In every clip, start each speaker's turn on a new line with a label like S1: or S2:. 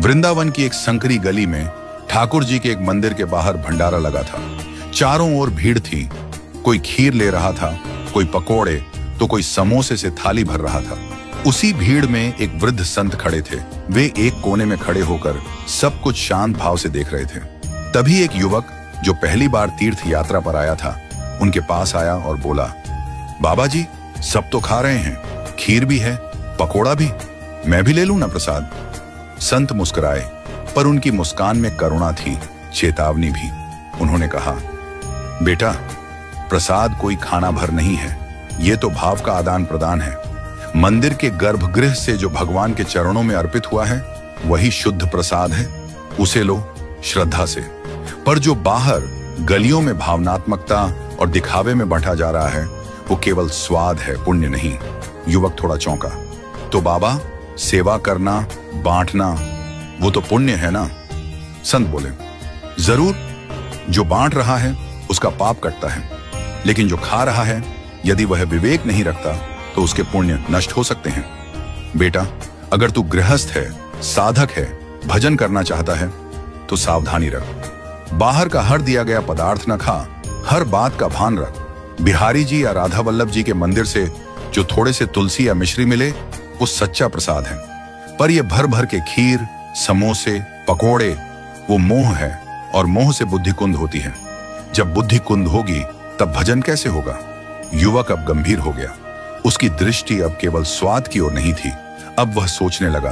S1: वृंदावन की एक संकरी गली में ठाकुर जी के एक मंदिर के बाहर भंडारा लगा था। चारों ओर भीड़ थी। कोई खीर ले रहा था, कोई पकोड़े, तो कोई समोसे से थाली भर रहा था। उसी भीड़ में एक वृद्ध संत खड़े थे। वे एक कोने में खड़े होकर सब कुछ शांत भाव से देख रहे थे। तभी एक युवक जो पहली बार तीर्थ यात्रा पर आया था उनके पास आया और बोला, बाबा जी, सब तो खा रहे हैं, खीर भी है, पकोड़ा भी, मैं भी ले लूं ना प्रसाद? संत मुस्कुराए, पर उनकी मुस्कान में करुणा थी, चेतावनी भी। उन्होंने कहा, बेटा, प्रसाद कोई खाना भर नहीं है, ये तो भाव का आदान प्रदान है। मंदिर के गर्भगृह से जो भगवान के चरणों में अर्पित हुआ है वही शुद्ध प्रसाद है, उसे लो श्रद्धा से। पर जो बाहर गलियों में भावनात्मकता और दिखावे में बांटा जा रहा है वो केवल स्वाद है, पुण्य नहीं। युवक थोड़ा चौंका। तो बाबा, सेवा करना, बांटना, वो तो पुण्य है ना? संत बोले, जरूर, जो बांट रहा है उसका पाप कटता है, लेकिन जो खा रहा है यदि वह विवेक नहीं रखता तो उसके पुण्य नष्ट हो सकते हैं। बेटा, अगर तू गृहस्थ है, साधक है, भजन करना चाहता है तो सावधानी रख। बाहर का हर दिया गया पदार्थ न खा, हर बात का भान रख। बिहारी जी या राधा वल्लभ जी के मंदिर से जो थोड़े से तुलसी या मिश्री मिले वो सच्चा प्रसाद है, पर ये भर भर के खीर, समोसे, पकोड़े, वो मोह है, और मोह से बुद्धि कुंद होती है। जब बुद्धि कुंद होगी तब भजन कैसे होगा? युवक अब गंभीर हो गया। उसकी दृष्टि अब केवल स्वाद की ओर नहीं थी। अब वह सोचने लगा,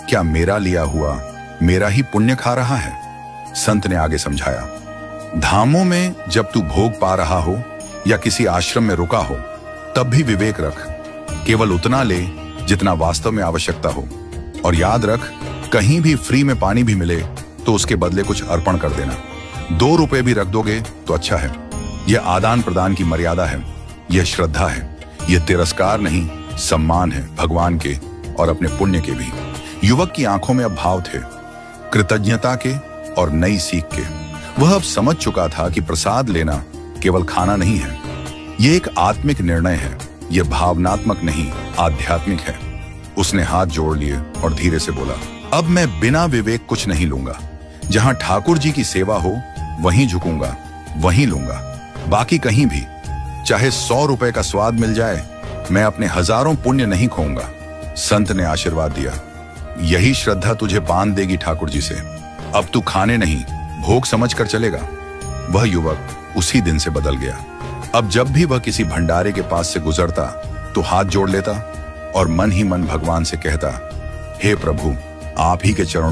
S1: क्या मेरा लिया हुआ मेरा ही पुण्य खा रहा है? संत ने आगे समझाया, धामों में जब तू भोग पा रहा हो या किसी आश्रम में रुका हो तब भी विवेक रख। केवल उतना ले जितना वास्तव में आवश्यकता हो, और याद रख, कहीं भी फ्री में पानी भी मिले तो उसके बदले कुछ अर्पण कर देना। 2 रुपए भी रख दोगे तो अच्छा है। यह आदान प्रदान की मर्यादा है, यह श्रद्धा है, यह तिरस्कार नहीं, सम्मान है भगवान के और अपने पुण्य के भी। युवक की आंखों में अब भाव थे, कृतज्ञता के और नई सीख के। वह अब समझ चुका था कि प्रसाद लेना केवल खाना नहीं है, यह एक आत्मिक निर्णय है, यह भावनात्मक नहीं, आध्यात्मिक है। उसने हाथ जोड़ लिए और धीरे से बोला, अब मैं बिना विवेक कुछ नहीं लूंगा। जहां ठाकुर जी की सेवा हो वहीं झुकूंगा, वहीं लूंगा, बाकी कहीं भी। चाहे 100 रुपए का स्वाद मिल जाए, मैं अपने हजारों पुण्य नहीं खोऊंगा। संत ने आशीर्वाद दिया, यही श्रद्धा तुझे बांध देगी ठाकुर जी से। अब तू खाने नहीं, भोग समझ कर चलेगा। वह युवक उसी दिन से बदल गया। अब जब भी वह किसी भंडारे के पास से गुजरता तो हाथ जोड़ लेता और मन ही मन भगवान से कहता, हे प्रभु, आप ही के चरणों